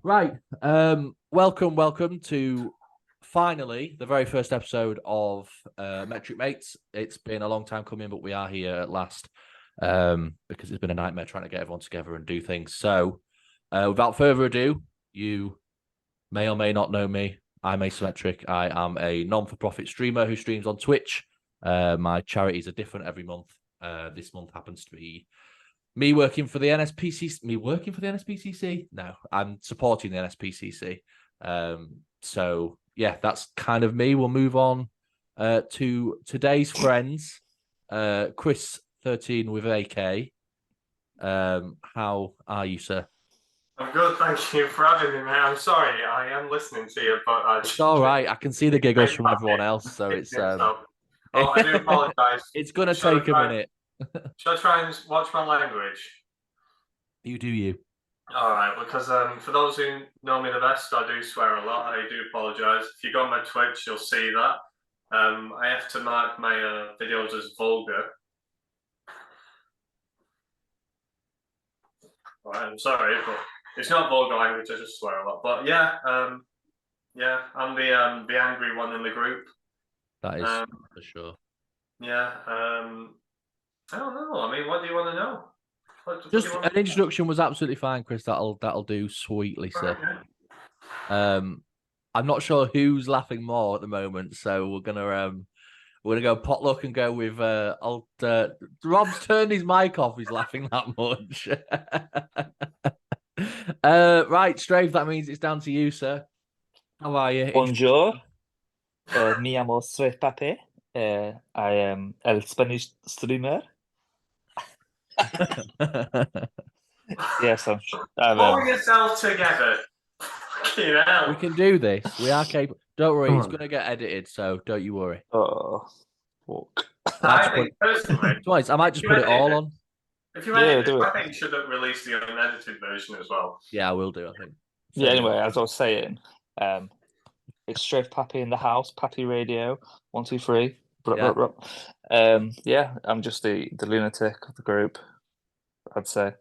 Right. Welcome to finally the very first episode of Metric Mates. It's been a long time coming, but we are here at last because it's been a nightmare trying to get everyone together and do things. So, without further ado, you may or may not know me. I'm ACmmetric. I am a non-for-profit streamer who streams on Twitch. My charities are different every month. This month happens to be me working for the NSPCC. Me working for the NSPCC? No, I'm supporting the NSPCC. So yeah, that's kind of me. We'll move on to today's friends. Chris 13 with AK. How are you, sir? I'm good, thank you for having me, man. I'm sorry, I am listening to you, but it's all right. I can see the giggles from everyone else, so it's I do apologise. It's gonna take a minute. Should I try and watch my language? You do you. All right, because for those who know me the best, I do swear a lot. I do apologise. If you go on my Twitch, you'll see that. I have to mark my videos as vulgar. All right, I'm sorry, but it's not vulgar language. I just swear a lot. But yeah, I'm the angry one in the group. That is for sure. Yeah. I don't know. I mean, what do you want to know? Just an introduction was absolutely fine, Chris. That'll do sweetly, sir. I'm not sure who's laughing more at the moment, so we're gonna go potluck and go with Rob's turned his mic off. He's laughing that much. Right, Strafe. That means it's down to you, sir. How are you? Bonjour. Mi llamo Strafe Pape. I am el Spanish streamer. Yes, I'm. Pull yourself together. We can do this. We are capable. Don't worry, it's going to get edited, so don't you worry. Oh, fuck. I think personally, I might just put it all on. If you edit it, I think you should have released the unedited version as well. Yeah, I will do. I think. So, yeah. Anyway, as I was saying, it's Strafe Pape in the house. Pappy Radio 1, 2, 3. Yeah, I'm just the lunatic of the group, I'd say.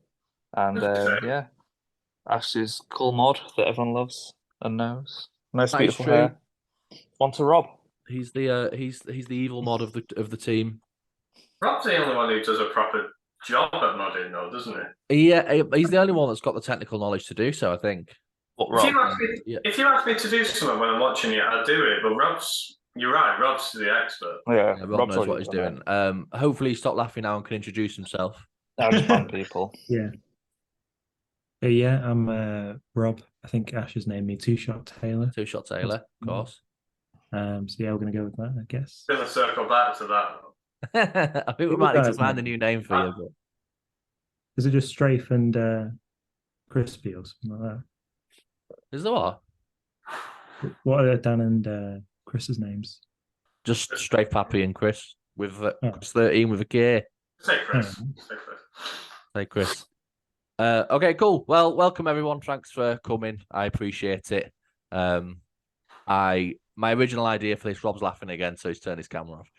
And yeah, Ash's cool mod that everyone loves and knows. Nice, beautiful hair. On to Rob. He's the evil mod of the team. Rob's the only one who does a proper job at modding, though, doesn't he? Yeah, he's the only one that's got the technical knowledge to do so, I think. What, Rob? If you ask me to do something when I'm watching it, I'll do it. But you're right, Rob's the expert. Yeah, Rob knows what he's doing. Hopefully, stop laughing now and can introduce himself. I'll just ban people. Yeah. Yeah, I'm Rob. I think Ash has named me Two Shot Taylor. Two Shot Taylor, of course. So yeah, we're gonna go with that, I guess. Gonna circle back to that. I think we might need to find a new name for you. But... Is it just Strafe and Crispy or something like that? Is there what? What are Dan and Chris's names? Just Strafe Pappy and Chris with Chris 13 with a K. Say Chris. Say Chris. Okay, cool. Well, welcome everyone. Thanks for coming. I appreciate it. My original idea for this, Rob's laughing again, so he's turned his camera off.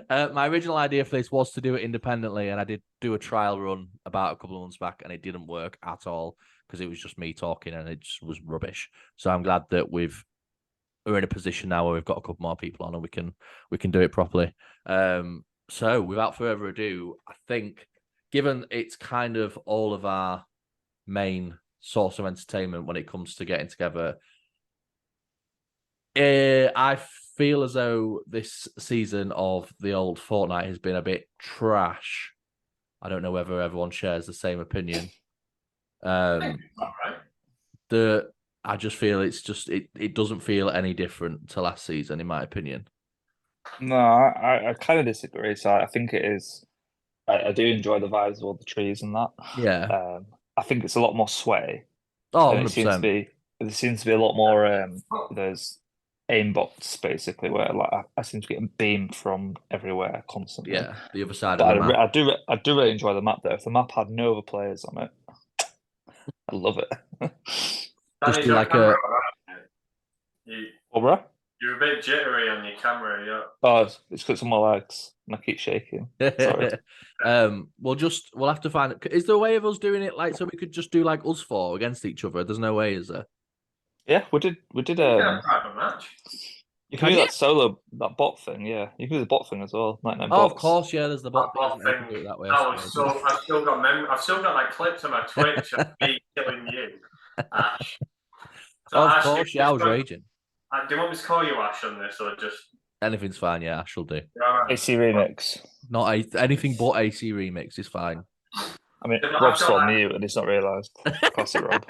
My original idea for this was to do it independently, and I did do a trial run about a couple of months back, and it didn't work at all because it was just me talking, and it just was rubbish. So I'm glad that we're in a position now where we've got a couple more people on, and we can do it properly. So without further ado, I think, given it's kind of all of our main source of entertainment when it comes to getting together, I feel as though this season of the old Fortnite has been a bit trash. I don't know whether everyone shares the same opinion. I just feel it doesn't feel any different to last season, in my opinion. No, I kind of disagree. So I think it is. I do enjoy the vibes of all the trees and that. Yeah. I think it's a lot more sweaty. Oh, 100%. There seems to be a lot more. There's aimbots basically where like I seem to get beamed from everywhere constantly. Yeah, the other side of the map. I do really enjoy the map though. If the map had no other players on it, I love it. Just do like a. What, bro? You're a bit jittery on your camera, yeah. Oh, it's because of my legs, and I keep shaking. Sorry. We'll have to find it. Is there a way of us doing it like so we could just do like us four against each other? There's no way, is there? Yeah, we did. Yeah, private match. You can do that solo, that bot thing. Yeah, you can do the bot thing as well. 99 Oh, bots. of course, yeah. There's the bot thing. thing. Do it that way. I've still got I've still got like clips on my Twitch of me killing you, Ash. So, of Ash, course, yeah. I was raging. Do you want me to call you Ash on this, or just Anything's fine. Yeah, Ash will do. Right. AC remix. Not anything but AC remix is fine. I mean, Rob's still on mute and he's not realised. Classic Rob.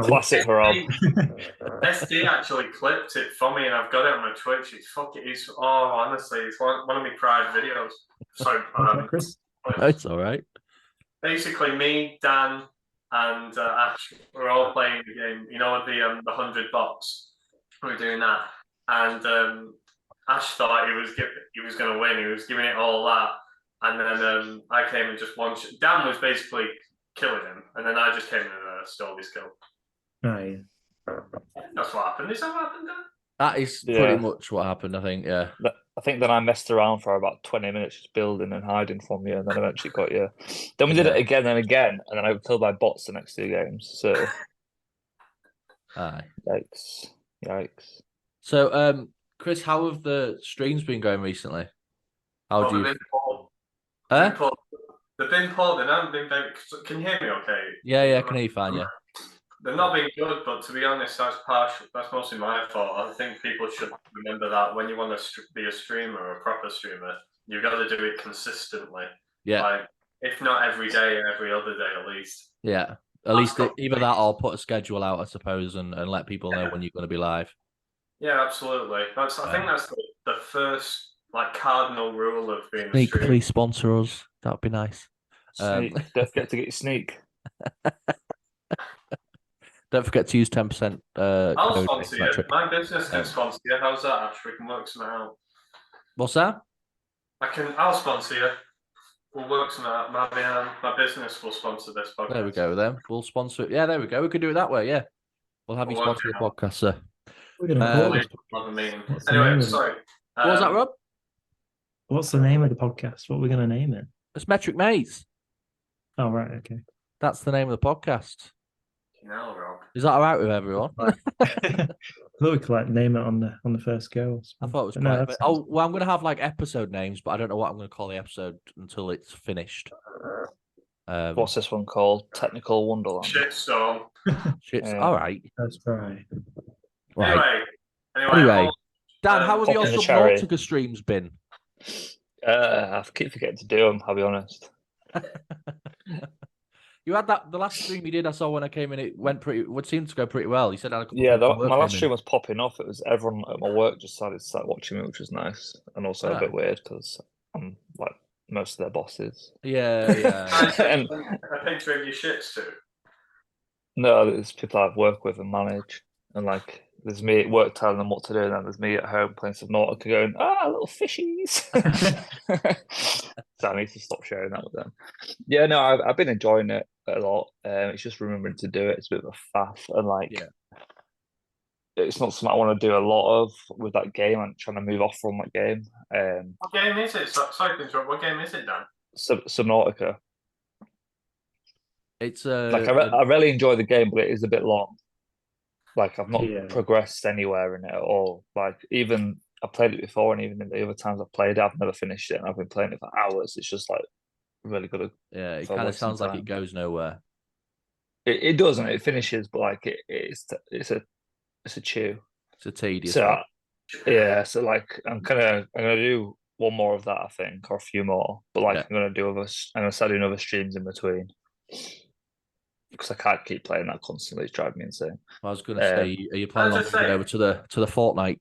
Classic for Rob. SD actually clipped it for me, and I've got it on my Twitch. Honestly, it's one of my pride videos. So, Chris? It's all right. Basically, me, Dan, and Ash, we're all playing the game. You know, the 100 bots. We're doing that, and Ash thought he was going to win. He was giving it all that, and then I came and just one. Dan was basically killing him, and then I just came and stole his kill. Oh, yeah. That's what happened. Is that what happened, Dan? That is pretty much what happened, I think, yeah. I think then I messed around for about 20 minutes just building and hiding from you, and then eventually got you. Then we did it again and again, and then I got killed by bots the next 2 games. So, Aye. Yikes. So, Chris, how have the streams been going recently? How do you... They've been pulled. They haven't been very... Can you hear me okay? Yeah, I can hear you fine, yeah. They've not been good, but to be honest, that's mostly my fault. I think people should remember that when you want to be a streamer or a proper streamer, you've got to do it consistently. Yeah. Like, if not every day, every other day at least. Yeah. At least either that or put a schedule out, I suppose, and let people know when you're going to be live. Yeah, absolutely. I think that's the first cardinal rule of being a streamer. Please sponsor us. That'd be nice. Sneak. Don't forget to get your sneak. Don't forget to use 10%. I'll sponsor you. My business can sponsor you. How's that, Ash? We can work something out. What's that? I'll sponsor you. We'll work something out. My business will sponsor this podcast. There we go then. We'll sponsor it. Yeah, there we go. We could do it that way, yeah. We'll have you sponsor the podcast, sir. We're going to call it. Anyway, sorry. What was that, Rob? What's the name of the podcast? What are we going to name it? It's Metric Mates. Oh, right, okay. That's the name of the podcast. No, Rob. Is that all right with everyone? I thought we could name it on the first go. I thought it was quite I'm going to have episode names, but I don't know what I'm going to call the episode until it's finished. What's this one called? Technical Wonderland. Shitstorm. All right. That's right. Anyway, Dan, how have your Subnautica streams been? I keep forgetting to do them, I'll be honest. You had the last stream you did. I saw when I came in. It seemed to go pretty well. You said I had a couple my last stream was popping off. It was everyone at my work just decided to start watching me, which was nice, and also a bit weird because I'm like most of their bosses. Yeah. And I think to your shits too. No, there's people I work with and manage, and there's me at work telling them what to do, and then there's me at home playing Subnautica going, little fishies. So I need to stop sharing that with them. Yeah, no, I've been enjoying it a lot. It's just remembering to do it. It's a bit of a faff, and it's not something I want to do a lot of with that game. I'm trying to move off from that game. What game is it? Sorry to interrupt. What game is it, Dan? Subnautica. It's I really enjoy the game, but it is a bit long. I've not progressed anywhere in it at all. Even I played it before, and even in the other times I've played it, I've never finished it, and I've been playing it for hours. It's just really good. Yeah, it kind of sounds like it goes nowhere. It doesn't. It finishes, but it's a chew. It's a tedious. So I'm gonna do one more of that, I think, or a few more. But I'm gonna start doing other streams in between. Because I can't keep playing that constantly. It's driving me insane. I was going to say, are you planning on going over to the Fortnite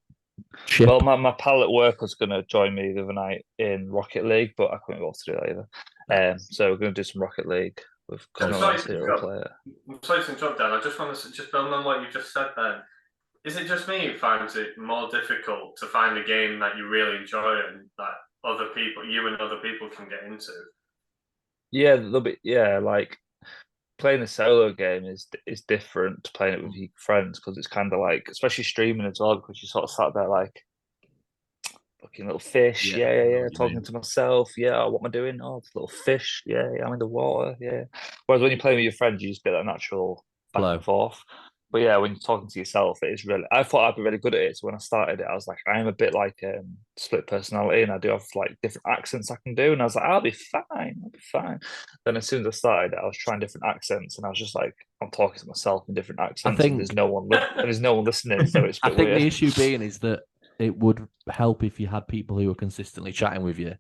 ship? Well, my pal at work was going to join me the other night in Rocket League, but I couldn't be able to do that either. So we're going to do some Rocket League with I'm sorry to interrupt, Dan. I just want to build on what you just said then. Is it just me who finds it more difficult to find a game that you really enjoy and that you and other people can get into? Yeah, playing a solo game is different to playing it with your friends because it's kind of like, especially streaming as well, because you sort of sat there like fucking little fish, yeah, talking to myself, what am I doing? Oh, it's a little fish, yeah, I'm in the water, yeah. Whereas when you're playing with your friends, you just get that natural back Flow. and forth. But yeah, when you're talking to yourself, it is really. I thought I'd be really good at it. So when I started it, I was like, I am a bit like split personality, and I do have like different accents I can do. And I was like, I'll be fine. Then as soon as I started, I was trying different accents, and I was just like, I'm talking to myself in different accents, and there's no one listening, so it's a I bit think weird. the issue being is that it would help if you had people who were consistently chatting with you,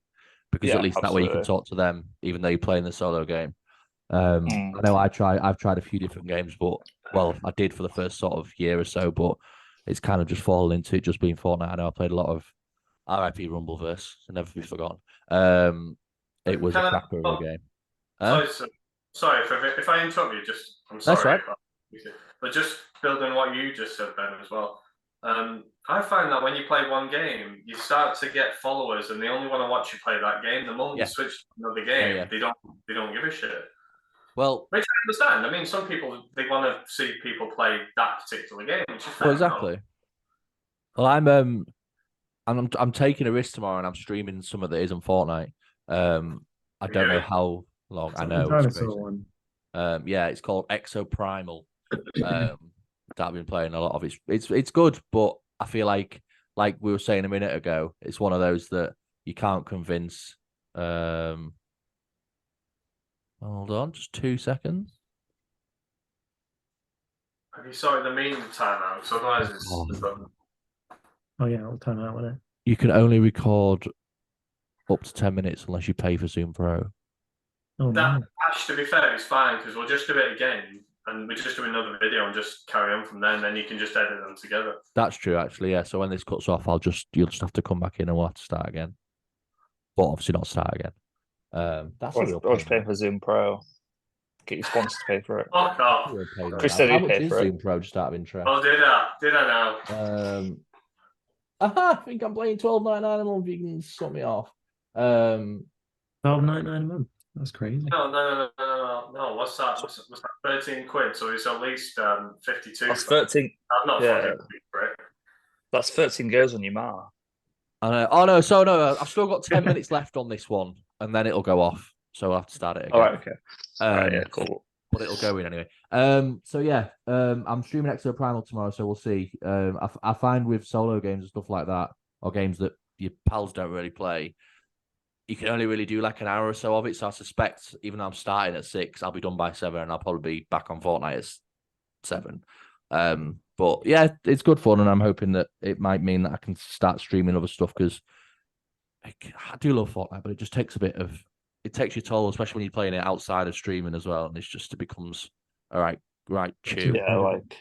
because at least that way you can talk to them, even though you're playing the solo game. I know I've tried a few different games, but I did for the first sort of year or so, but it's kind of just fallen into it just being Fortnite. I know I played a lot of RIP Rumbleverse, so never be forgotten. It was a cracker of a game. Sorry if I interrupt you. I'm sorry. That's right. But just building on what you just said, Ben, as well. I find that when you play one game, you start to get followers, and they only want to watch you play that game. The moment you switch to another game, they don't give a shit. Well, which I understand. I mean, some people, they want to see people play that particular game, which is fair exactly. enough. Well, I'm taking a risk tomorrow, and I'm streaming some of that is on Fortnite. I don't know how long. I know. Dinosaur one. It's called Exoprimal. That I've been playing a lot of. It's good, but I feel like we were saying a minute ago, it's one of those that you can't convince. Hold on, just 2 seconds. Have you sorted the mean timeout? So otherwise it's Oh yeah, I'll time out with it. You can only record up to 10 minutes unless you pay for Zoom Pro. Oh no. Actually, to be fair, it's fine because we'll just do it again and we just do another video and just carry on from there, and then you can just edit them together. That's true, actually. Yeah. So when this cuts off, you'll just have to come back in and we'll have to start again. But obviously not start again. That's a real I was paying for Zoom Pro. Get your sponsor to pay for it. Fuck off. Chris said he'd How pay much is for it. Zoom Pro, just out of interest? Oh, did I now? I think I'm playing $12.99 a month. You can sort me off. $12.99 a month. That's crazy. No. What's that? 13 quid. So it's at least 52. That's 13. I'm not fucking for it. That's 13 goes on your mar. I know. Oh no, so no, I've still got 10 minutes left on this one, and then it'll go off. So I'll have to start it again. All right, okay. Yeah, cool. But it'll go in anyway. So yeah, I'm streaming Exo Primal tomorrow, so we'll see. I find with solo games and stuff like that, or games that your pals don't really play, you can only really do like an hour or so of it. So I suspect, even though I'm starting at 6, I'll be done by 7, and I'll probably be back on Fortnite at 7. But yeah, it's good fun, and I'm hoping that it might mean that I can start streaming other stuff, because I do love Fortnite, but it just takes it takes your toll, especially when you're playing it outside of streaming as well, and it becomes right, chew. Yeah, like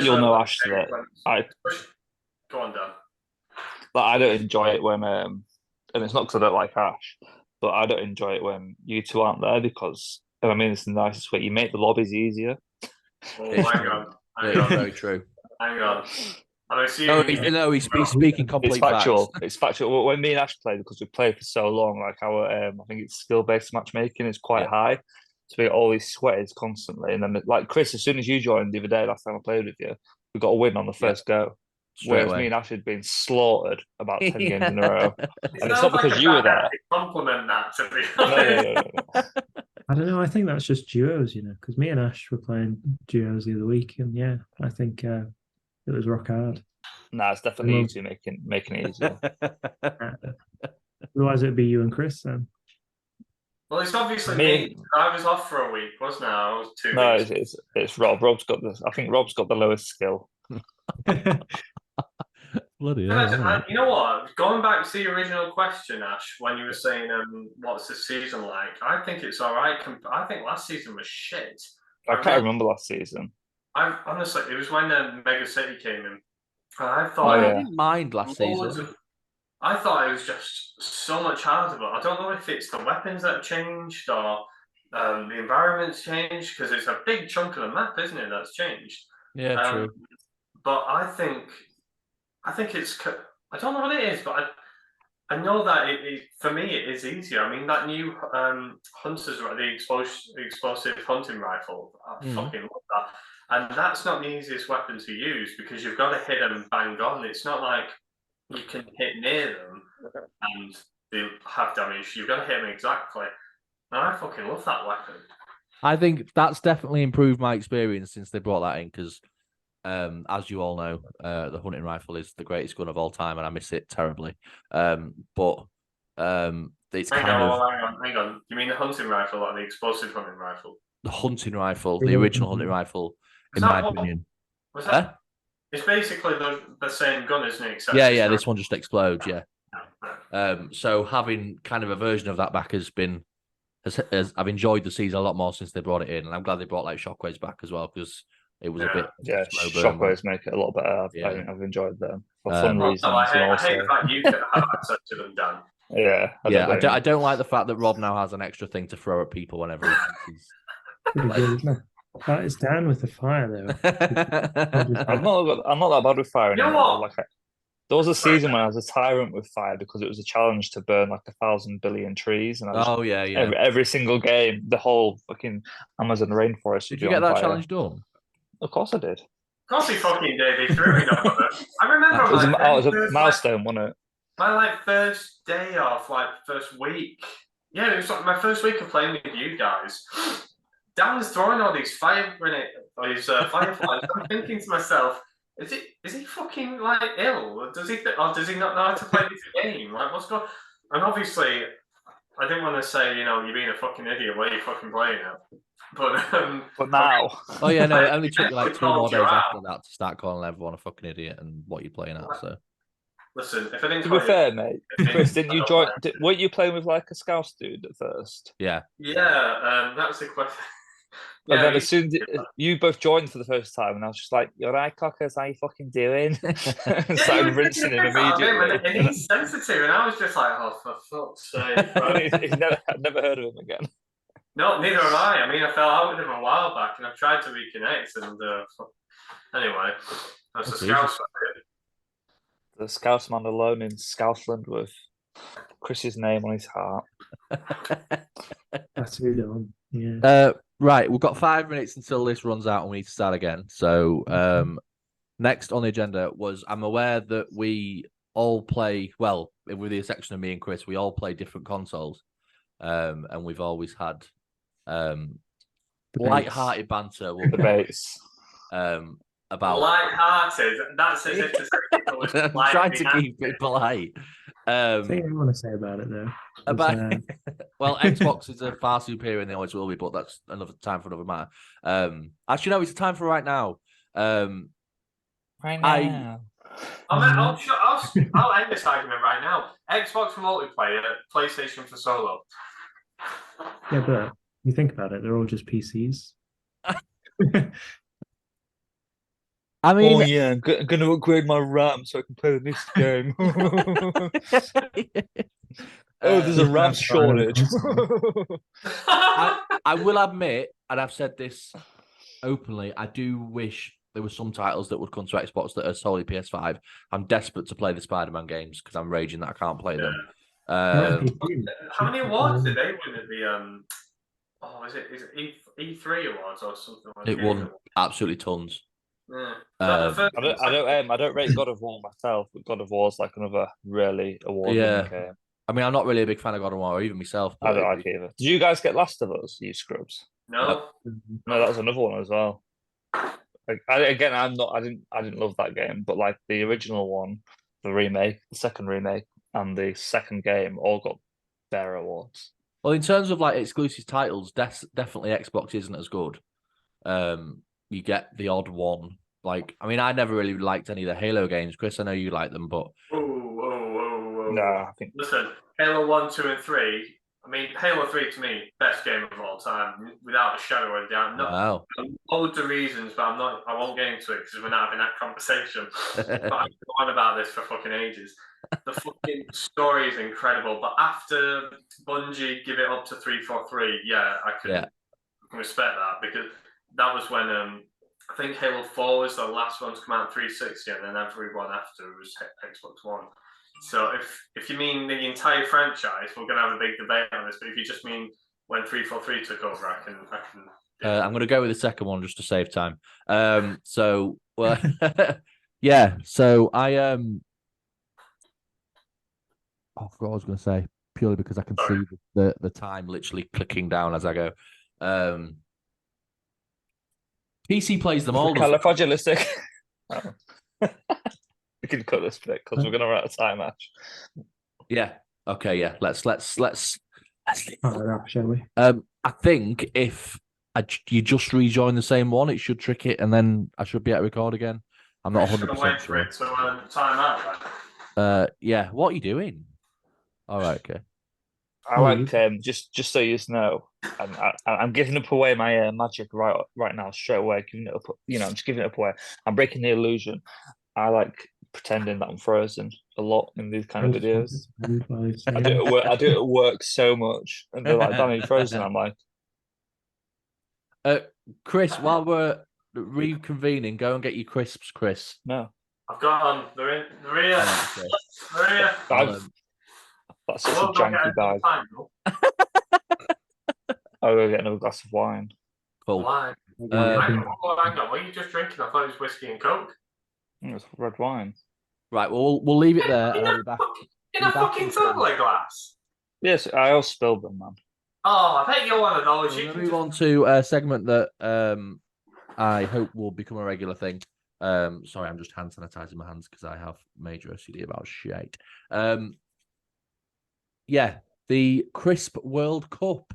you'll know Ash that Go on, Dan. But I don't enjoy it when and it's not because I don't like Ash, but I don't enjoy it when you two aren't there, because, and I mean it's the nicest way, you make the lobbies easier. Oh, hang on. It's very true. Hang on. He's speaking complete It's factual. facts. It's factual. When me and Ash played, because we played for so long, like our I think it's skill-based matchmaking is quite high. So we get all these sweaters constantly. And then like Chris, as soon as you joined the other day, last time I played with you, we got a win on the first go. Whereas me and Ash had been slaughtered about 10 games in a row. And it's not because you were there. Compliment that, to be honest. No. I don't know. I think that's just duos, because me and Ash were playing duos the other week, and yeah, I think it was rock hard. Nah, it's definitely you two making it easier. Otherwise, it'd be you and Chris then. Well, it's obviously me. I was off for a week, wasn't I? I was 2 weeks. No, it's Rob. I think Rob's got the lowest skill. Bloody hell. You know what? Going back to the original question, Ash, when you were saying what's the season like, I think it's all right. I think last season was shit. I can't remember last season. Honestly, it was when Mega City came in. I thought I didn't mind last season. I thought it was just so much harder, but I don't know if it's the weapons that have changed or the environment's changed, because it's a big chunk of the map, isn't it, that's changed. Yeah, true. But I think it's, I don't know what it is, but I know that for me it is easier. I mean that new Hunter's the explosive hunting rifle. I fucking love that. And that's not the easiest weapon to use because you've got to hit them bang on. It's not like you can hit near them and they have damage. You've got to hit them exactly. And I fucking love that weapon. I think that's definitely improved my experience since they brought that in because, as you all know, the hunting rifle is the greatest gun of all time, and I miss it terribly. But it's hang kind of hang on. You mean the hunting rifle or the explosive hunting rifle? the hunting rifle, the original hunting rifle, in my opinion. Was that? It's basically the same gun, isn't it? Except yeah. This one just explodes. Yeah. So having kind of a version of that back I've enjoyed the season a lot more since they brought it in, and I'm glad they brought like shockwaves back as well because it was a bit slow burn. Shockwaves make it a lot better. I've enjoyed them for fun reasons. I hate the fact you can have access to them, Dan. Yeah, I don't like the fact that Rob now has an extra thing to throw at people whenever he's. Pretty good, isn't it? That is Dan with the fire, though. I'm not that bad with fire You know anymore. what? There was a season when I was a tyrant with fire because it was a challenge to burn like 1,000 billion trees, and every single game, the whole fucking Amazon rainforest. Did you get that challenge done? Of course I did. Of course he fucking did. He threw it over. I remember it was a milestone, wasn't it? My first day off, first week. Yeah, it was like my first week of playing with you guys. Dan's throwing all these fireflies. I'm thinking to myself, is he fucking ill? Does he not know how to play this game? What's going? And obviously, I didn't want to say you're being a fucking idiot. Why are you fucking playing it? But now, oh yeah, no, it only took you 2 more days after that to start calling everyone a fucking idiot and what you're playing at. So. Listen, if I didn't. To be fair, mate, Chris, didn't you join? Weren't you playing with a Scouse dude at first? Yeah. Yeah, that's the question. And then as soon as you both joined for the first time, and I was just like, "You're right, cockers, how you fucking doing?" Started rinsing him immediately. And he's sensitive, and I was just like, "Oh, for fuck's sake!" I've never heard of him again. No, neither have I. I mean, I fell out with him a while back, and I've tried to reconnect. And anyway, that's the Scouse. The Scouse man alone in Scousland with Chris's name on his heart. That's really done. Yeah. Right, we've got 5 minutes until this runs out and we need to start again. So next on the agenda was I'm aware that we all play, well, with the exception of me and Chris, we all play different consoles. And we've always had light-hearted banter. Debates. About light-hearted. That's as if to say people was I'm trying to keep it polite. I think I want to say about it though. Well, Xbox is a far superior and they always will be, but that's another time for another matter. Actually, no, it's a time for right now. Right now. I'll end this argument right now. Xbox for multiplayer, PlayStation for solo. Yeah, but you think about it, they're all just PCs. I mean, I'm going to upgrade my RAM so I can play the next game. There's a RAM shortage. I will admit, and I've said this openly, I do wish there were some titles that would come to Xbox that are solely PS5. I'm desperate to play the Spider-Man games because I'm raging that I can't play them. How many awards did they win at the is it E3 awards or something like that? It won absolutely tons. Yeah. I don't rate God of War myself, but God of War is like another really award-winning game. I mean, I'm not really a big fan of God of War, or even myself. I don't like either. Did you guys get Last of Us, you scrubs? No. No, that was another one as well. I didn't love that game, but like the original one, the remake, the second remake, and the second game all got their awards. Well, in terms of like exclusive titles, definitely Xbox isn't as good. You get the odd one. Like, I mean, I never really liked any of the Halo games. Chris, I know you like them, but whoa. No, I think. Listen, Halo 1, 2, and 3. I mean, Halo 3 to me, best game of all time, without a shadow of a doubt. Wow. Loads of reasons, but I won't get into it because we're not having that conversation. But I've been on about this for fucking ages. The fucking story is incredible, but after Bungie give it up to 343, yeah, I can respect that because that was when I think Halo 4 was the last one to come out 360, and then every one after was Xbox One. So if you mean the entire franchise, we're gonna have a big debate on this. But if you just mean when 343 took over, I can. I'm going to go with the second one just to save time. So well, yeah. So I I forgot what I was going to say purely because I can see the time literally clicking down as I go. PC plays them all. Califragilistic. We can cut this bit because we're going to run out of time, Ash. Yeah. Okay. Yeah. Let's. Shall we? I think if you just rejoin the same one, it should trick it, and then I should be able to record again. I'm not 100% sure. Wait for it to time out. Yeah. What are you doing? All right. Okay. I like just so you know, I'm giving up away my magic right now straight away. Giving it up, I'm just giving it up away. I'm breaking the illusion. I like pretending that I'm frozen a lot in these kind of videos. I do it at work so much, and they're like, "Danny, frozen." I'm like, Chris, while we're reconvening, go and get your crisps, Chris. No, I've got them. They're here. They're here. That's such a janky bag. I'll go get another glass of wine. Cool. Wine. Hang on, what are you just drinking? I thought it was whiskey and coke. It's red wine. Right, well, we'll leave it there. In a fucking tumbler glass? Yes, I all spilled them, man. Oh, I bet you're one of those. We'll move on to a segment that I hope will become a regular thing. Sorry, I'm just hand sanitizing my hands because I have major OCD about shit. Yeah, the Crisp World Cup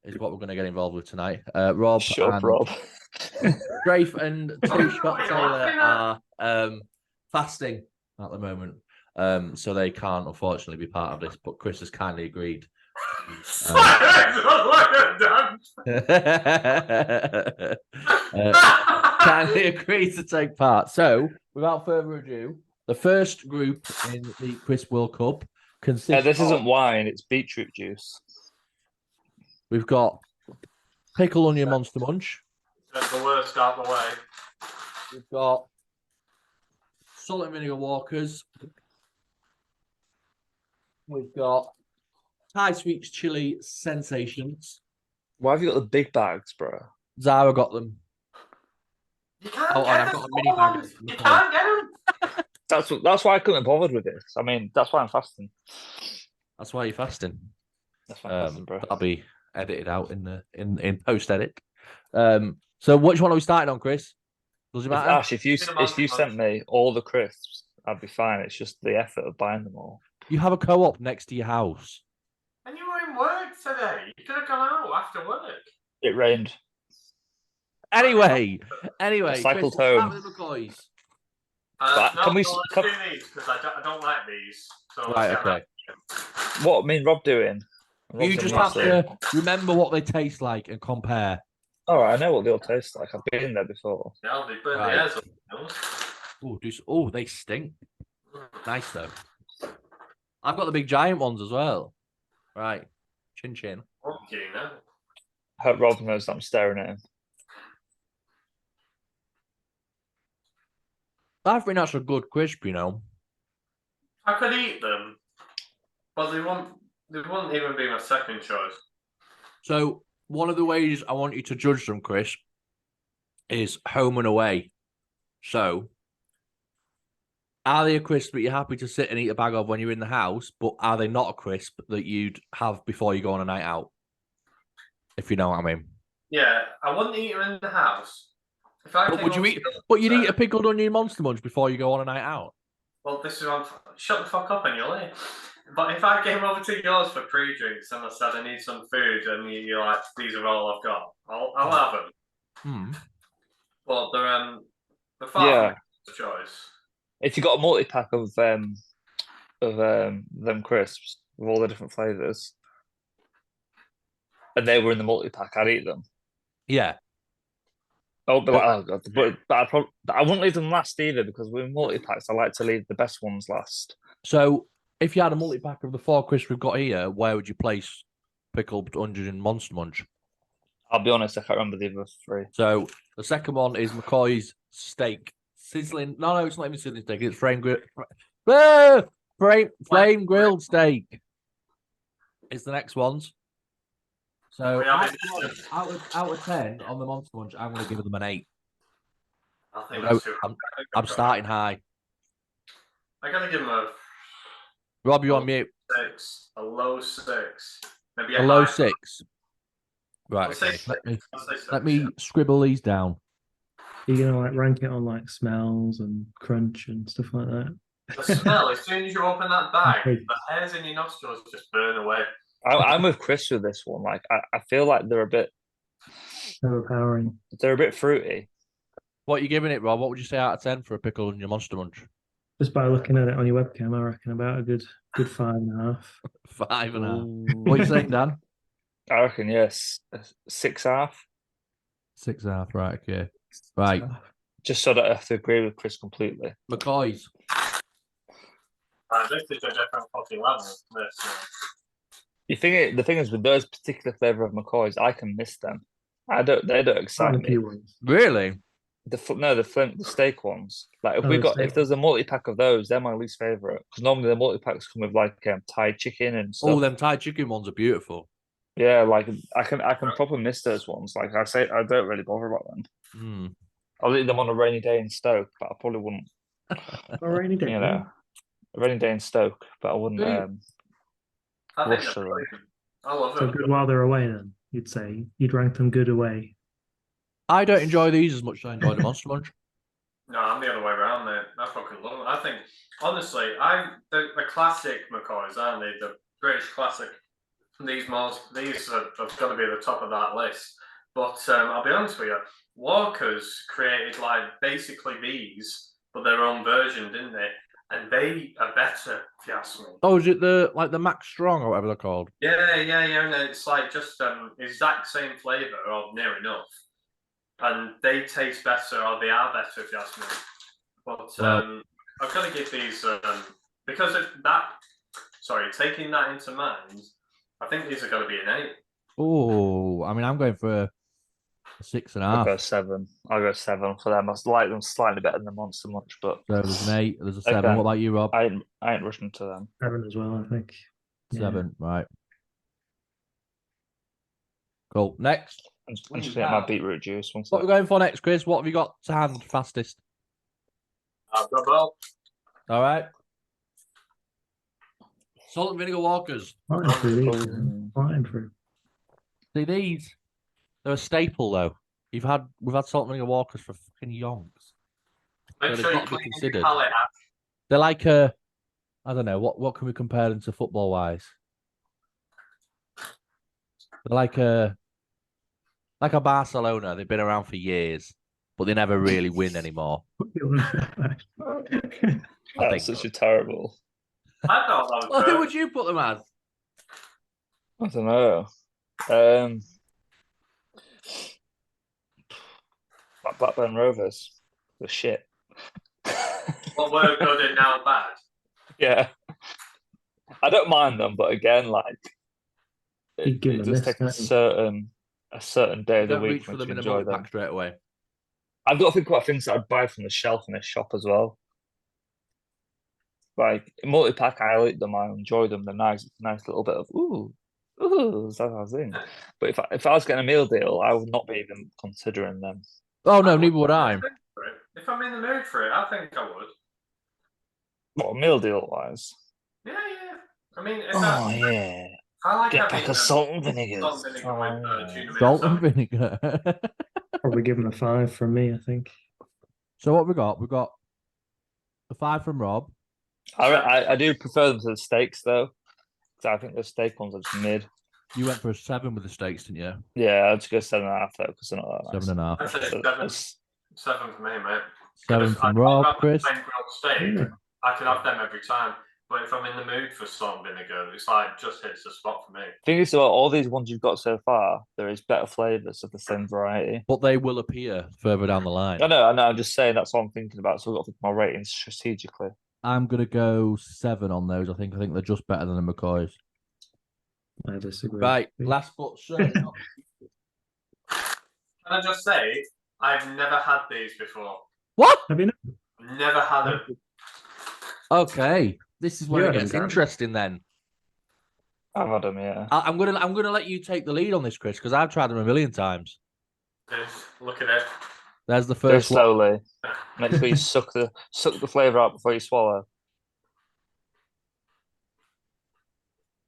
is what we're going to get involved with tonight. Rob Shut up, Rob. Strafe and Two Shot Taylor are fasting at the moment, so they can't unfortunately be part of this. But Chris has kindly agreed. Kindly agreed to take part. So, without further ado, the first group in the Crisp World Cup consists. This isn't wine; it's beetroot juice. We've got pickle onion monster munch. That's the worst out the way. We've got salt and vinegar walkers. We've got Thai sweets chili sensations. Why have you got the big bags, bro? Zara got them. You can't and I've got a mini bag. You can't get them. That's why I couldn't be bothered with this. I mean, that's why I'm fasting. That's why you're fasting. That's why I'm fasting, bro. That'll be edited out in post edit. So which one are we starting on, Chris? Does it matter? Ash, if you sent me all the crisps, I'd be fine. It's just the effort of buying them all. You have a co-op next to your house. And you were in work today. You could have gone out after work. It rained. Anyway, I cycled Chris, home. Start with the McCoys. Can we? Do these because I don't like these. So Right. Okay. What me and Rob doing? You just have to remember what they taste like and compare. All right, I know what they all taste like. I've been there before. Yeah, they burn Right. the ears up. Oh, they stink. Nice though. I've got the big giant ones as well. Right. Chin chin. Okay, no. I hope Rob knows that I'm staring at him. I think that's a good crisp, you know. I could eat them, but they wouldn't even be my second choice. So one of the ways I want you to judge them, Chris, is home and away. So are they a crisp that you're happy to sit and eat a bag of when you're in the house, but are they not a crisp that you'd have before you go on a night out? If you know what I mean. Yeah, I wouldn't eat them in the house. But would you eat? But you'd eat a pickled onion monster munch before you go on a night out. Well, this is what shut the fuck up and you'll eat. But if I came over to yours for pre-drinks and I said I need some food and you're like, these are all I've got, I'll have them. Well, they're far from the choice. If you got a multi-pack of them crisps with all the different flavors, and they were in the multi-pack, I'd eat them. Yeah. Oh, but oh god! But I wouldn't leave them last either because with multi-packs, I like to leave the best ones last. So, if you had a multi-pack of the 4 crisps we've got here, where would you place pickled onion and monster munch? I'll be honest, I can't remember the other 3. So the second one is McCoy's steak sizzling. No, it's not even sizzling steak. It's frame grilled. Flame grilled steak is the next ones. So out of 10 on the Monster Munch, I'm going to give them an 8. I think that's too. I'm starting high. I gotta give them a. Rob, you on mute? 6, a low 6, maybe A low 6. Right. Okay. Let me scribble these down. You're gonna like rank it on like smells and crunch and stuff like that. The smell, as soon as you open that bag, the hairs in your nostrils just burn away. I'm with Chris with this one. Like, I feel like they're a bit overpowering. They're a bit fruity. What are you giving it, Rob? What would you say out of 10 for a pickle in your Monster Munch? Just by looking at it on your webcam, I reckon about a good 5.5. 5.5. What are you saying, Dan? I reckon yes, 6.5. 6.5. Right. Okay. Right. Just so that I have to agree with Chris completely. McCoy's. This is a different fucking level. The thing is with those particular flavour of McCoy's, I can miss them. They don't excite me. Really? The steak ones. Like if there's a multi-pack of those, they're my least favourite. Because normally the multi-packs come with like Thai chicken and stuff. Oh, them Thai chicken ones are beautiful. Yeah, like I can probably miss those ones. Like I say, I don't really bother about them. I'll eat them on a rainy day in Stoke, but I probably wouldn't. A rainy day, a rainy day in Stoke, but I wouldn't. I think they're I love them. So good while they're away, then you'd say you'd rank them good away. I don't enjoy these as much as I enjoy the Monster Munch. No, I'm the other way around, mate. I fucking love them. I think, honestly, the classic McCoys, aren't they? The British classic. These are going to be at the top of that list. But I'll be honest with you, Walker's created like basically these, but their own version, didn't they? And they are better, if you ask me. Oh, is it the Max Strong or whatever they're called? Yeah. And it's like just exact same flavour or near enough. And they taste better, or they are better, if you ask me. But I've got to give these because of that. Sorry, taking that into mind, I think these are going to be an 8. Oh, I mean, I'm going for a 6.5. I'll go 7. I'll go 7 for them. I like them slightly better than the Monster Munch, but so there's an 8. There's a 7. What about you, Rob? I ain't rushing to them. 7 as well, I think. 7, right? Cool. Next. I'm just getting my beetroot juice. What are we going for next, Chris? What have you got to hand fastest? I've got both. All right. Salt and vinegar Walkers. Flying through. See, these, they're a staple, though. We've had salt and vinegar Walkers for fucking yonks. Make sure you clean your palate. They're like I don't know, what can we compare them to football-wise? They're like a Barcelona. They've been around for years, but they never really win anymore. That's such a terrible. I thought that was who would you put them as? I don't know. Blackburn Rovers. The shit. What were good and now bad? Yeah. I don't mind them, but again, like it does take a certain day of the week for them to in enjoy a them. straight away. I've got to think about things that I'd buy from the shelf in this shop as well. Like multi-pack, I like them. I enjoy them. They're nice. It's a nice little bit of ooh, that's what I was thinking. But if I was getting a meal deal, I would not be even considering them. Oh no, neither would I. If I'm in the mood for it, I think I would. What, meal deal wise? Yeah. I mean, yeah. I like get back a salt and vinegar. Salt and vinegar. Probably give them a 5 from me, I think. So what we got? We got a 5 from Rob. I do prefer them to the steaks though, because I think the steak ones are just mid. You went for a 7 with the steaks, didn't you? Yeah, I'd just go 7.5 though, because they're not that nice. 7.5. 7 for me, mate. 7 from Rob, Chris. Steak, I could have them every time. But if I'm in the mood for salt and vinegar, it's like just hits the spot for me. Thing is, about all these ones you've got so far, there is better flavours of the same variety. But they will appear further down the line. I know. I'm just saying that's what I'm thinking about. So I've got to think my ratings strategically. I'm gonna go 7 on those. I think they're just better than the McCoys. I disagree. Right, last but certainly not. Can I just say, I've never had these before. What? Have you never had them? Okay. This is where You it had gets him, Dan. interesting. Then I've had them, yeah. I'm gonna let you take the lead on this, Chris, because I've tried them a million times. Look at it. There's the Very first one. slowly. Make sure you suck the flavour out before you swallow.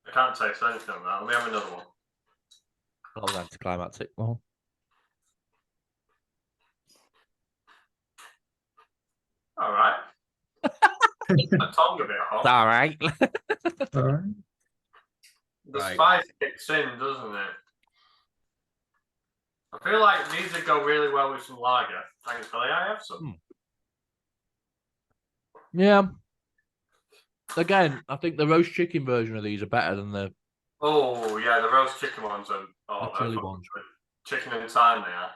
I can't taste anything on that. Let me have another one. That was anticlimactic. Well, All right. My tongue a bit hot. all right. All right. The Right. spice kicks in, doesn't it? I feel like these would go really well with some lager. Thankfully, I have some. Yeah. Again, I think the roast chicken version of these are better than the Oh, yeah, the roast chicken ones are The chili ones. good. Chicken and thyme they are.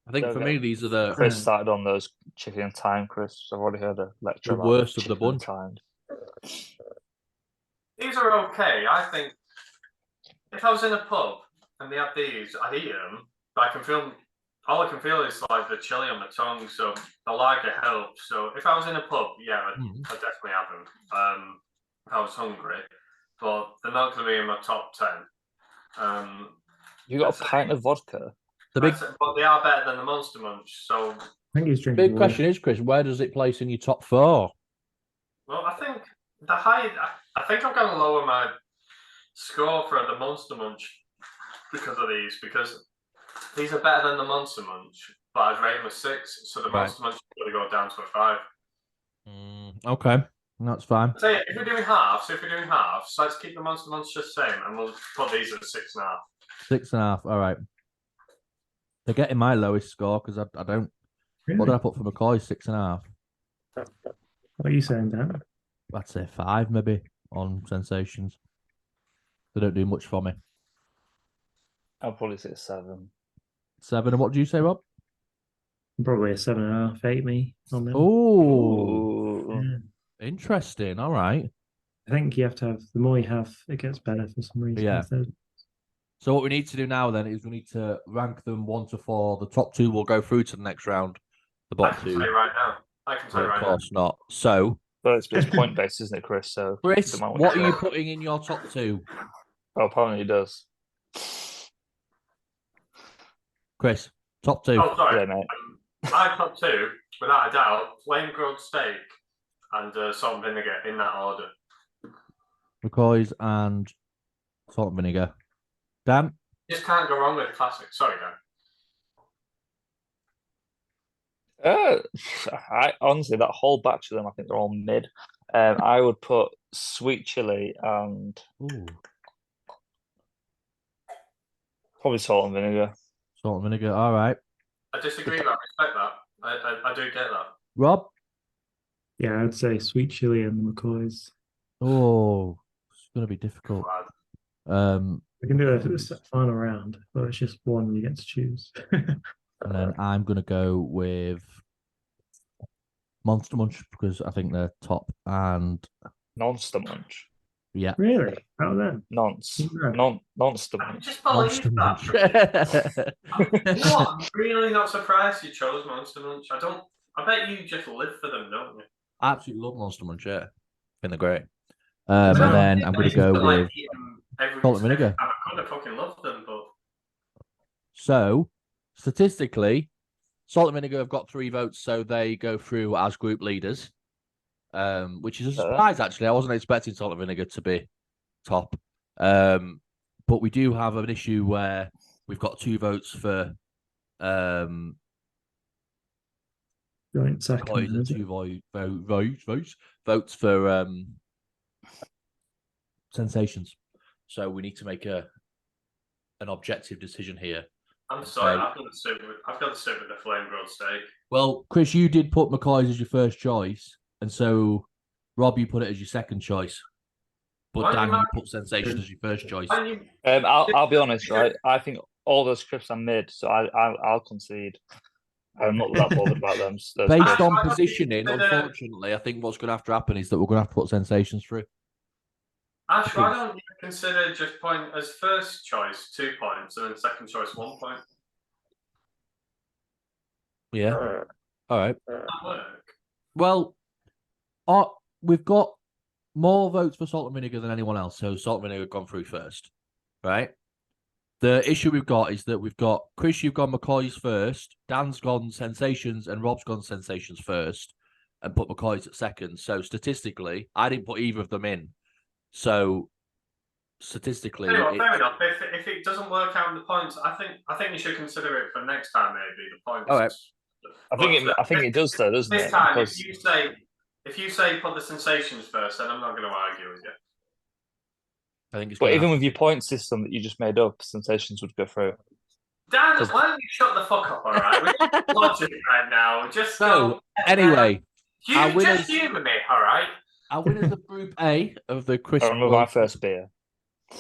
I think for me, these are the Chris started on those chicken and thyme crisps. I've already heard a lecture about worst of the chicken and bunch. thyme. These are okay. I think if I was in a pub and they had these, I'd eat them. But all I can feel is like the chili on my tongue. So the lager helps. So if I was in a pub, yeah, I'd definitely have them. If I was hungry, but they're not going to be in my top 10. You got a pint of vodka? The but they are better than the Monster Munch. So I think he's drinking big question is, Chris, where does it place in your top 4? well, I think I think I'm going to lower my score for the Monster Munch because of these, because these are better than the Monster Munch, but I'd rate them a 6, so the Monster Munch is going to go down to a 5. Okay, that's fine. So if we're doing halves, let's keep the Monster Munch the same, and we'll put these at 6.5. 6.5. All right. They're getting my lowest score because I don't. Really? What did I put for McCoy? 6.5. What are you saying, Dan? I'd say 5 maybe on sensations. They don't do much for me. I'll probably say 7. 7. And what do you say, Rob? Probably a 7.5, 8 me on them. Oh, Yeah. interesting. All right. I think you have to have, the more you have, it gets better for some reason. Yeah. So, So what we need to do now then is we need to rank them 1 to 4. The top 2 will go through to the next round. The I bottom can 2, say right now. I can say of right now. course not. So, But it's point based, isn't it, Chris? So Chris, don't mind what you are you say. putting in your top 2? Oh, apparently it does. Chris, top 2. Oh, sorry. Yeah, mate. My top 2, without a doubt, flame grilled steak and salt and vinegar in that order. McCoy's and salt and vinegar. Dan? Just can't go wrong with a classic. Sorry, Dan. I honestly, that whole batch of them, I think they're all mid. I would put sweet chili and probably salt and vinegar. Salt and vinegar. All right. I disagree, but I respect that. I do get that. Rob? yeah, I'd say sweet chili and the McCoys. Oh, it's going to be difficult. We can do a final round, but it's just one you get to choose. And then I'm going to go with Monster Munch because I think they're top. And Monster Munch. yeah. Really? How then? Monster I Munch. just believe Monster Munch. that. You know what? I'm really not surprised you chose Monster Munch. I bet you just live for them, don't you? I absolutely love Monster Munch, yeah. I think they're great. And then I'm going to go with salt and vinegar. I kind of fucking love them, but So, statistically, salt and vinegar have got 3 votes, so they go through as group leaders, which is a surprise, actually. I wasn't expecting salt and vinegar to be top. But we do have an issue where we've got 2 votes for Joint second. McCoy's and 2 votes for sensations. So we need to make an objective decision here. I'm sorry, I've got to sit with the flame grilled steak. Well, Chris, you did put McCoy's as your first choice, and so Rob, you put it as your second choice. But Dan, you put sensations as your first choice. I'll be honest, right? I think all those crisps are mid, so I'll concede. I'm not that bothered about them. Based on positioning, unfortunately, I think what's going to have to happen is that we're going to have to put sensations through. Ash, why don't you consider just point as first choice 2 points and then second choice 1 point? Yeah. All right. Does that work? Well, we've got more votes for salt and vinegar than anyone else. So salt and vinegar have gone through first, right? The issue we've got is that we've got Chris, you've gone McCoy's first, Dan's gone Sensations, and Rob's gone Sensations first, and put McCoy's at second. So statistically, I didn't put either of them in. So statistically, fair enough. If it doesn't work out in the points, I think you should consider it for next time. Maybe the points. All right. I think it does though, doesn't it? This time, because... if you say put the Sensations first, then I'm not going to argue with you. I think it's. But even with your point system that you just made up, Sensations would go through. Dan, why don't you shut the fuck up? All right, we're not logic right now. Just so anyway. Just humour me, all right. Our winners of Group A of the Chris. I remember my first beer.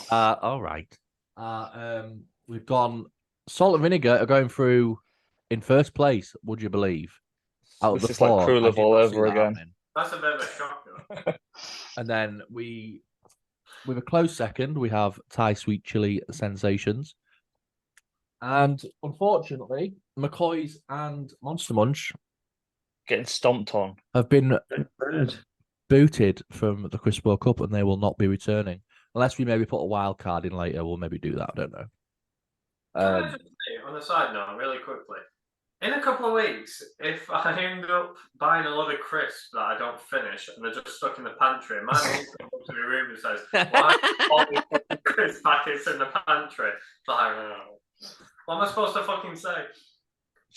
All right. We've gone Salt and Vinegar are going through in first place. Would you believe? Out of This the is four, like Crew Love all over again. That's a bit of a shock. And then with a close second, we have Thai Sweet Chili Sensations. And unfortunately, McCoy's and Monster Munch getting stomped on have been booted from the Crisp World Cup, and they will not be returning unless we maybe put a wild card in later. We'll maybe do that. I don't know. Can I just say, on a side note, really quickly, in a couple of weeks, if I end up buying a lot of crisps that I don't finish and they're just stuck in the pantry, my mum comes up to my room and says, "Why are all these crisp packets in the pantry?" Like, what am I supposed to fucking say?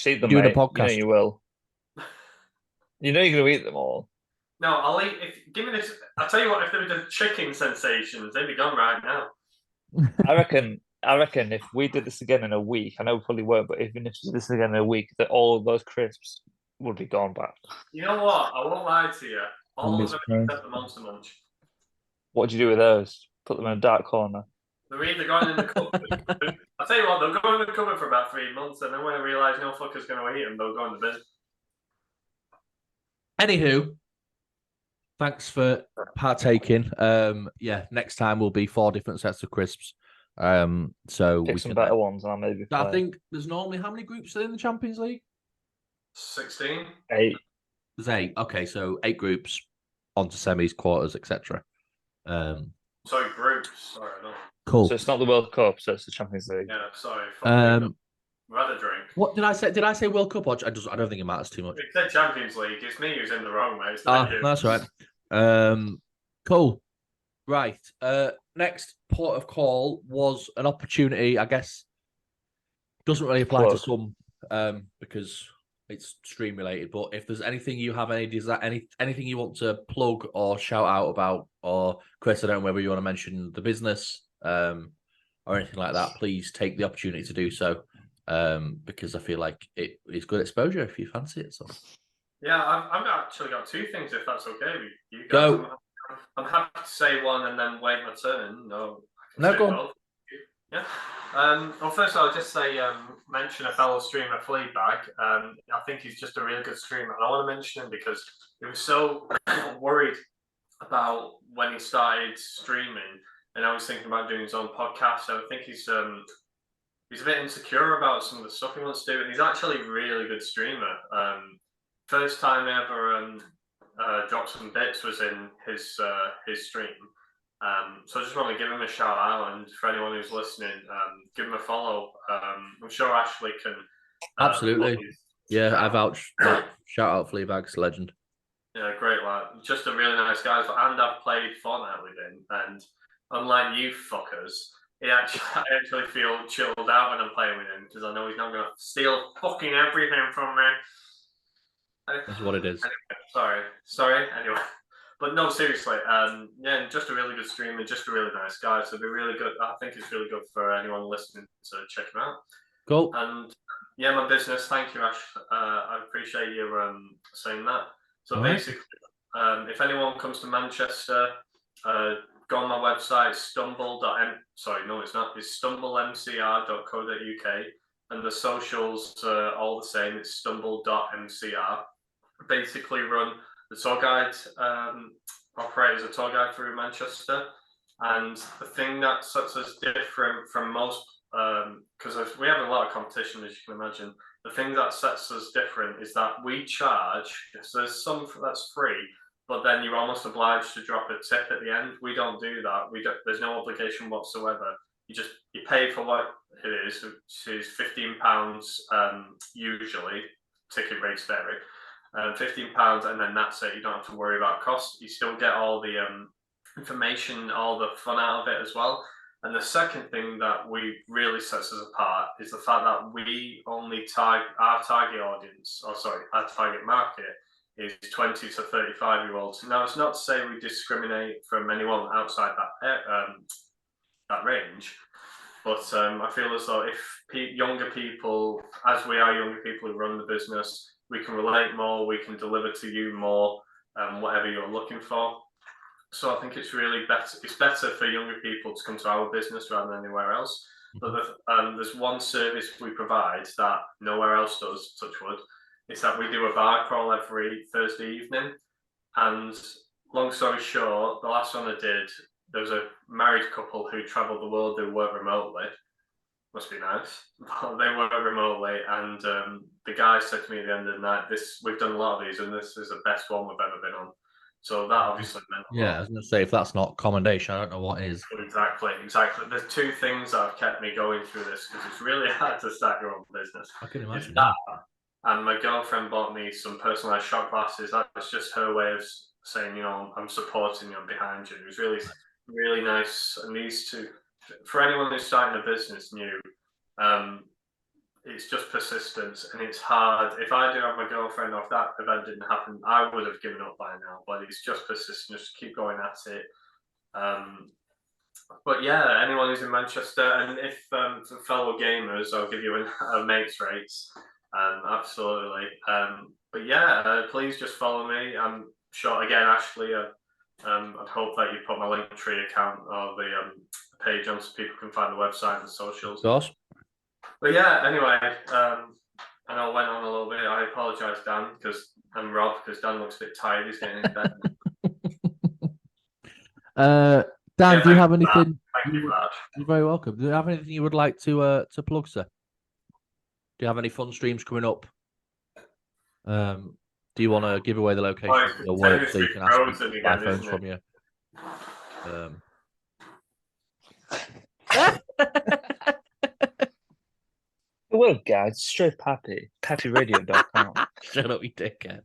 Eat them, doing mate. a podcast. You know you will. You know you're going to eat them all. No, I'll eat. Give me this. I'll tell you what. If they were the chicken Sensations, they'd be gone right now. I reckon if we did this again in a week, I know we probably won't, but even if we did this again in a week, that all of those crisps would be gone back. You know what? I won't lie to you. All of them except the Monster Munch. What do you do with those? Put them in a dark corner. They're either going in the cupboard. I'll tell you what, they'll go in the cupboard for about 3 months, and then when I realise no fucker's going to eat them, they'll go in the bin. Anywho, thanks for partaking. Next time will be 4 different sets of crisps. So pick we some can better ones, and I'll maybe play. I think there's normally how many groups are in the Champions League? 16. 8. There's 8. Okay, so 8 groups onto semis, quarters, etc. Sorry, groups. Sorry, no. Cool. So it's not the World Cup, so it's the Champions League. Yeah, sorry. We've had a drink. What did I say? Did I say World Cup? Or I don't think it matters too much. It said Champions League. It's me who's in the wrong, mate. It's not you. That's right. Cool. Right. Next port of call was an opportunity. I guess doesn't really apply to some because it's stream related. But if there's anything you have anything you want to plug or shout out about, or Chris, I don't know whether you want to mention the business or anything like that, please take the opportunity to do so. Because I feel like it is good exposure if you fancy it. So yeah, I've actually got 2 things if that's okay with you guys. Go. I'm happy to say one and then wait my turn. No, go on. Yeah. Well, first I'll just say mention a fellow streamer, Fleabag. I think he's just a really good streamer, and I want to mention him because he was so worried about when he started streaming, and I was thinking about doing his own podcast. So I think he's a bit insecure about some of the stuff he wants to do, and he's actually a really good streamer. First time ever dropped some bits was in his stream. So I just want to give him a shout out, and for anyone who's listening, give him a follow. I'm sure Ashley can. Absolutely. Yeah, I vouch. Shout out Fleabag's legend. Yeah, great lad. Just a really nice guy. And I've played Fortnite with him, and unlike you fuckers, I actually feel chilled out when I'm playing with him because I know he's not going to steal fucking everything from me. That's what it is. Anyway, sorry. Anyway, but no, seriously. Yeah, just a really good streamer, just a really nice guy. So it'd be really good. I think it's really good for anyone listening to check him out. Cool. And yeah, my business. Thank you, Ash. I appreciate you saying that. So basically, if anyone comes to Manchester, go on my website, it's stumble.mcr.co.uk, and the socials are all the same. It's stumble.mcr. Basically run the tour guide, operate as a tour guide through Manchester, and the thing that sets us different from most, because we have a lot of competition, as you can imagine, the thing that sets us different is that we charge, so there's some that's free, but then you're almost obliged to drop a tip at the end. We don't do that. There's no obligation whatsoever. You pay for what it is, which is £15 usually. Ticket rates vary. £15, and then that's it. You don't have to worry about cost. You still get all the information, all the fun out of it as well. And the second thing that really sets us apart is the fact that we only our target audience, our target market is 20 to 35-year-olds. Now, it's not to say we discriminate from anyone outside that range, but I feel as though if younger people, as we are younger people who run the business, we can relate more, we can deliver to you more, whatever you're looking for. So I think it's really better. It's better for younger people to come to our business rather than anywhere else. But there's one service we provide that nowhere else does, touch wood. It's that we do a bar crawl every Thursday evening. And long story short, the last one I did, there was a married couple who travelled the world. They work remotely. Must be nice. But they work remotely, and the guy said to me at the end of the night, we've done a lot of these, and this is the best one we've ever been on. So that obviously meant a lot. I was going to say, if that's not commendation, I don't know what is. Exactly. There's two things that have kept me going through this, because it's really hard to start your own business. I can imagine that. And my girlfriend bought me some personalised shot glasses. That's just her way of saying, I'm supporting you, I'm behind you. It was really, really nice. And these two, for anyone who's starting a business new, it's just persistence, and it's hard. If I didn't have my girlfriend, or if that event didn't happen, I would have given up by now. But it's just persistence, just keep going at it. But yeah, anyone who's in Manchester, and if fellow gamers, I'll give you a mates rates. Absolutely. But yeah, please just follow me. I'm sure, again, Ashley, I'd hope that you put my Linktree account or the page on so people can find the website and socials. Of course. But yeah, anyway, I know I went on a little bit. I apologise, Dan, and Rob, because Dan looks a bit tired. He's getting in bed. Dan, do you have anything? Thank you for that. You're very welcome. Do you have anything you would like to plug, sir? Do you have any fun streams coming up? Do you want to give away the location of your work so you can ask people to buy phones from you? The word guide, straight pappyradio.com. Shut up, you dickhead.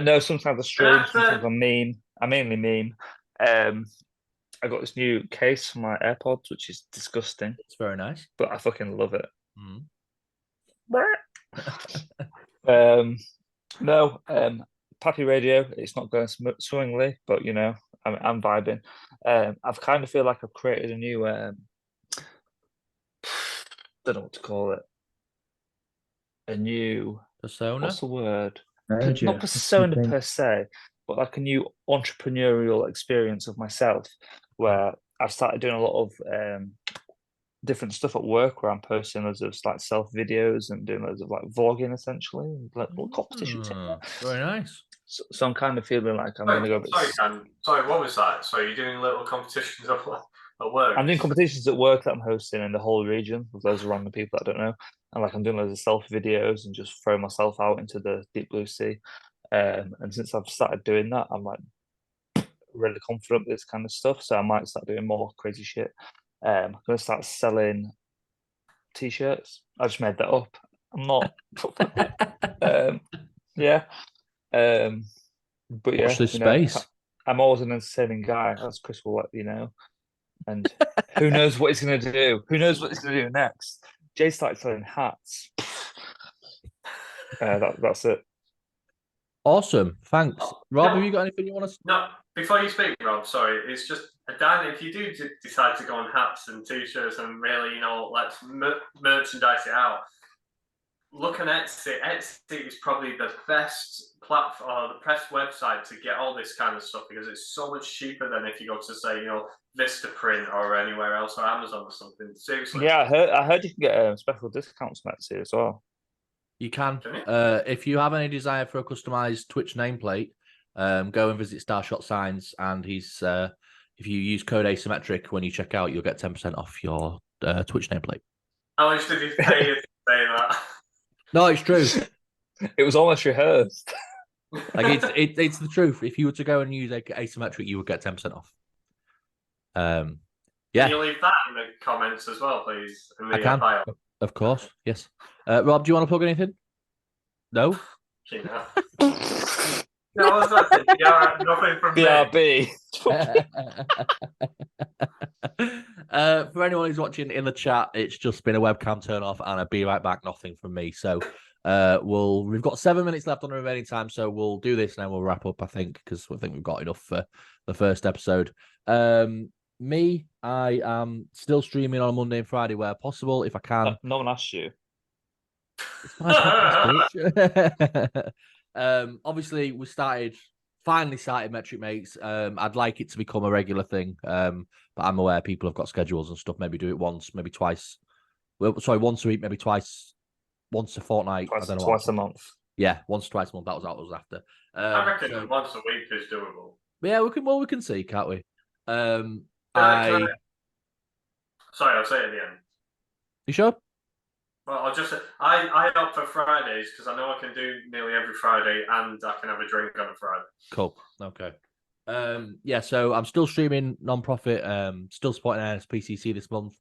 No, sometimes I stream, sometimes I meme. I mainly meme. I got this new case for my AirPods, which is disgusting. It's very nice. But I fucking love it. No, Pappy Radio, it's not going swimmingly, but I'm vibing. I've kind of feel like I've created a new don't know what to call it. A new persona. What's the word? Urge, Not persona per se, but like a new entrepreneurial experience of myself, where I've started doing a lot of different stuff at work, where I'm posting loads of like self videos and doing loads of like vlogging, essentially, like little competitions. Very nice. So I'm kind of feeling like I'm going to go. Sorry, what was that? So you're doing little competitions at work? I'm doing competitions at work that I'm hosting in the whole region with loads of random people that I don't know, and like I'm doing loads of self videos and just throwing myself out into the deep blue sea. And since I've started doing that, I'm like really confident with this kind of stuff. So I might start doing more crazy shit. I'm going to start selling t-shirts. I just made that up. I'm not. Yeah. But yeah, watch this space. I'm always an entertaining guy, as Chris will let you know. And who knows what he's going to do? Who knows what he's going to do next? Jay started selling hats. That's it. Awesome. Thanks. Rob, have you got anything you want to say? No, before you speak, Rob, sorry. It's just, Dan, if you do decide to go on hats and t-shirts and really, let's merchandise it out, look on Etsy. Etsy is probably the best platform or the best website to get all this kind of stuff, because it's so much cheaper than if you go to, say, Vistaprint or anywhere else, or Amazon or something. Seriously. Yeah, I heard you can get special discounts from Etsy as well. You can. If you have any desire for a customized Twitch nameplate, go and visit Starshot Signs, and if you use code ACmmetric when you check out, you'll get 10% off your Twitch nameplate. How much did you pay to say that? No, it's true. It was almost rehearsed. Like it's the truth. If you were to go and use ACmmetric, you would get 10% off. Can you leave that in the comments as well, please? In the I can, bio. of course. Yes. Rob, do you want to plug anything? No. No, I was about to say, nothing from BRB. For anyone who's watching in the chat, it's just been a webcam turn off and a be right back nothing from me. So we've got 7 minutes left on the remaining time, so we'll do this and then we'll wrap up, I think, because I think we've got enough for the first episode. Me, I am still streaming on Monday and Friday where possible, if I can. No one asked you. It's my podcast, bitch. Obviously, we finally started Metric Mates. I'd like it to become a regular thing, but I'm aware people have got schedules and stuff. Maybe do it once, maybe twice. Well, sorry, once a week, maybe twice, once a fortnight. Twice, I don't know. Twice a month. Yeah, once, twice a month. That was what I was after. I reckon once a week is doable. Yeah, we can see, can't we? Sorry, I'll say it at the end. You sure? Well, I'll just say, I opt for Fridays because I know I can do nearly every Friday and I can have a drink on a Friday. Cool. Okay. Yeah, so I'm still streaming non-profit, still supporting NSPCC this month.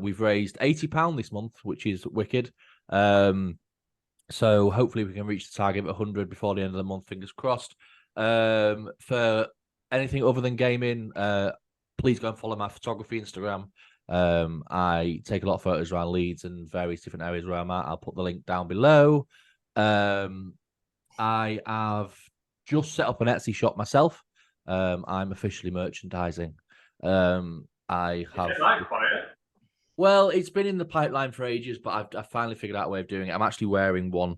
We've raised £80 this month, which is wicked. So hopefully we can reach the target of 100 before the end of the month, fingers crossed. For anything other than gaming, please go and follow my photography Instagram. I take a lot of photos around Leeds and various different areas where I'm at. I'll put the link down below. I have just set up an Etsy shop myself. I'm officially merchandising. I have. Well, it's been in the pipeline for ages, but I've finally figured out a way of doing it. I'm actually wearing one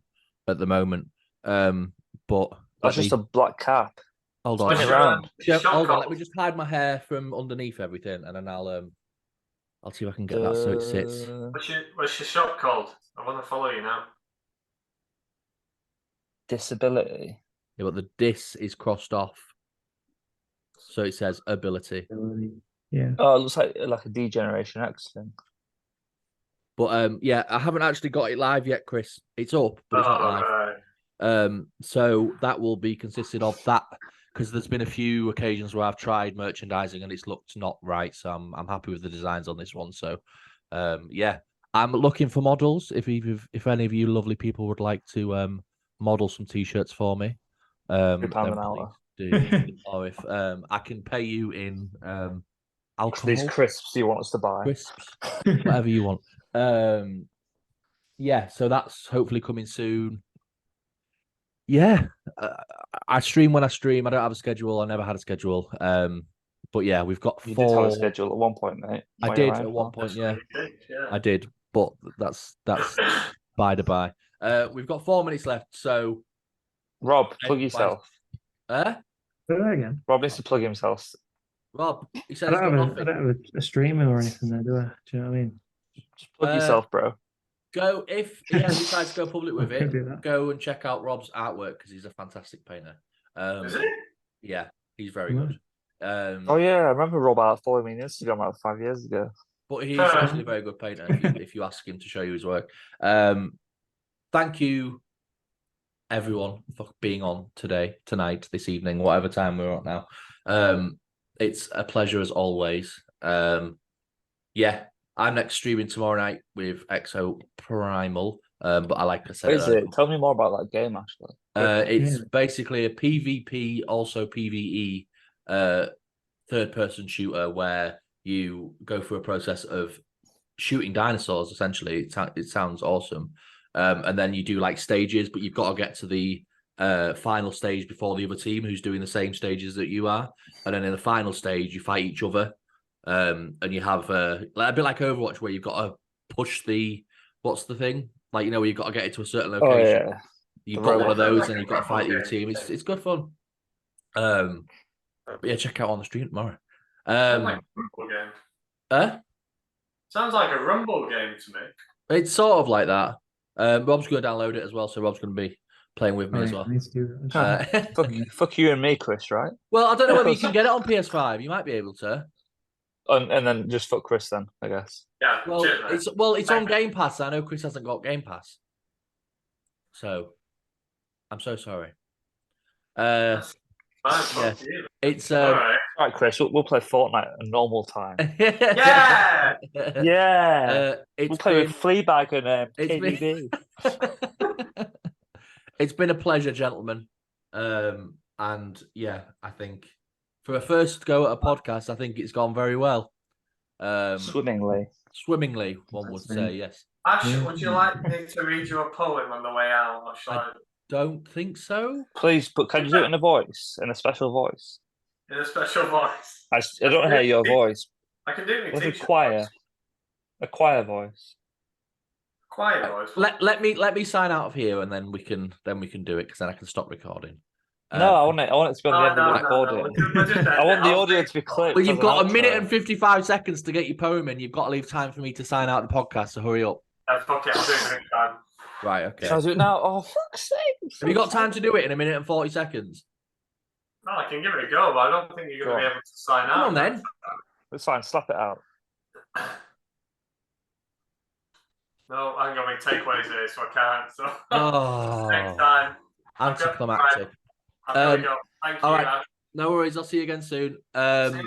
at the moment. But that's just a black cap. Hold on. Around. Hold on. Let me just hide my hair from underneath everything, and then I'll see if I can get that so it sits. What's your shop called? I want to follow you now. Disability. Yeah, but the dis is crossed off, so it says ability. Yeah. Oh, it looks like a Degeneration X thing. But yeah, I haven't actually got it live yet, Chris. It's up, but it's not live. Right. So that will be consisted of that, because there's been a few occasions where I've tried merchandising and it's looked not right. So I'm happy with the designs on this one. So yeah, I'm looking for models. If any of you lovely people would like to model some t-shirts for me, £3 an hour. Or if I can pay you in alcohol. These crisps you want us to buy. Crisps, whatever you want. Yeah, so that's hopefully coming soon. Yeah, I stream when I stream. I don't have a schedule. I never had a schedule. But yeah, we've got 4. You did have a schedule at one point, mate. I did at one point. Yeah, I did. But that's by the by. We've got 4 minutes left. So, Rob, plug yourself. Say that again. Rob needs to plug himself. Rob, he said I don't have a streamer or anything there, do I? Do you know what I mean? Just plug yourself, bro. Go if he decides to go public with it. Go and check out Rob's artwork because he's a fantastic painter. Is he? Yeah, he's very good. Oh yeah, I remember Rob following me on Instagram like 5 years ago. But he's actually a very good painter if you ask him to show you his work. Thank you, everyone, for being on tonight, this evening, whatever time we're on now. It's a pleasure as always. Yeah. I'm next streaming tomorrow night with Exo Primal. But like I said, what is it? Tell me more about that game, actually. It's basically a PvP, also PvE, third-person shooter where you go through a process of shooting dinosaurs. Essentially, it sounds awesome. And then you do like stages, but you've got to get to the final stage before the other team who's doing the same stages that you are. And then in the final stage, you fight each other. And you have a bit like Overwatch where you've got to push what's the thing? Like, you know, where you've got to get it to a certain location. Oh, yeah. You've got one of those and you've got to fight your team. It's good fun. But yeah, check out on the stream tomorrow. Sounds like a Rumble game. Sounds like a Rumble game to me. It's sort of like that. Rob's going to download it as well, so Rob's going to be playing with me as well. Fuck you and me, Chris, right? Well, I don't know whether you can get it on PS5. You might be able to. And then just fuck Chris then, I guess. Yeah. It's on Game Pass. I know Chris hasn't got Game Pass. So I'm so sorry. Yeah, it's All right. All right, Chris, we'll play Fortnite at a normal time. Yeah. Yeah. It's We'll play been, with Fleabag and it's KDB. it's been a pleasure, gentlemen. And yeah, I think for a first go at a podcast, I think it's gone very well. Swimmingly. Swimmingly, one would say, yes. Ash, would you like me to read you a poem on the way out, or shall I? Don't think so. Please, but can you do it in a special voice? In a special voice. I don't hear your voice. I can do it. What's a choir? A choir voice. Choir voice. Let me sign out of here, and then we can do it, because then I can stop recording. No, I want it to be on the end of the recording. I want the audio to be clipped. Well, you've got a minute and 55 seconds to get your poem in. You've got to leave time for me to sign out the podcast, so hurry up. Fuck it, I'll do it next time. Right, okay. Shall I do it now? Oh, fuck's sake. Have you got time to do it in a minute and 40 seconds? No, I can give it a go, but I don't think you're going to be able to sign out. Come on, then. It's fine, slap it out. No, I'm going to make takeaways here, so I can't. So Oh, next time. anticlimactic. I've got to go. Thank you. All right. No worries. I'll see you again soon. Bye.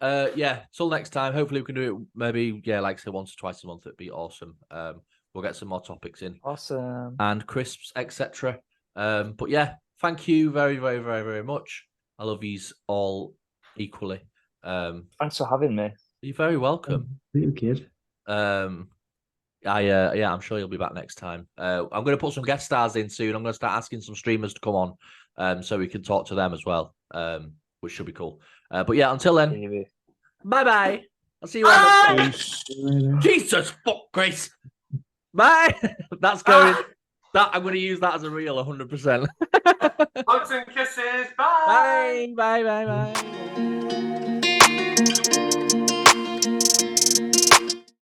Yeah, till next time. Hopefully we can do it maybe, like I say, once or twice a month. It'd be awesome. We'll get some more topics in. Awesome. And crisps, etc. But yeah, thank you very, very, very, very much. I love yous all equally. Thanks for having me. You're very welcome. You kid. I'm sure you'll be back next time. I'm going to put some guest stars in soon. I'm going to start asking some streamers to come on, so we can talk to them as well, which should be cool. But yeah, until then, bye. I'll see you all next time. Jesus fuck, Grace. Bye. That's going. I'm going to use that as a reel 100%. Hugs and kisses. Bye. Bye.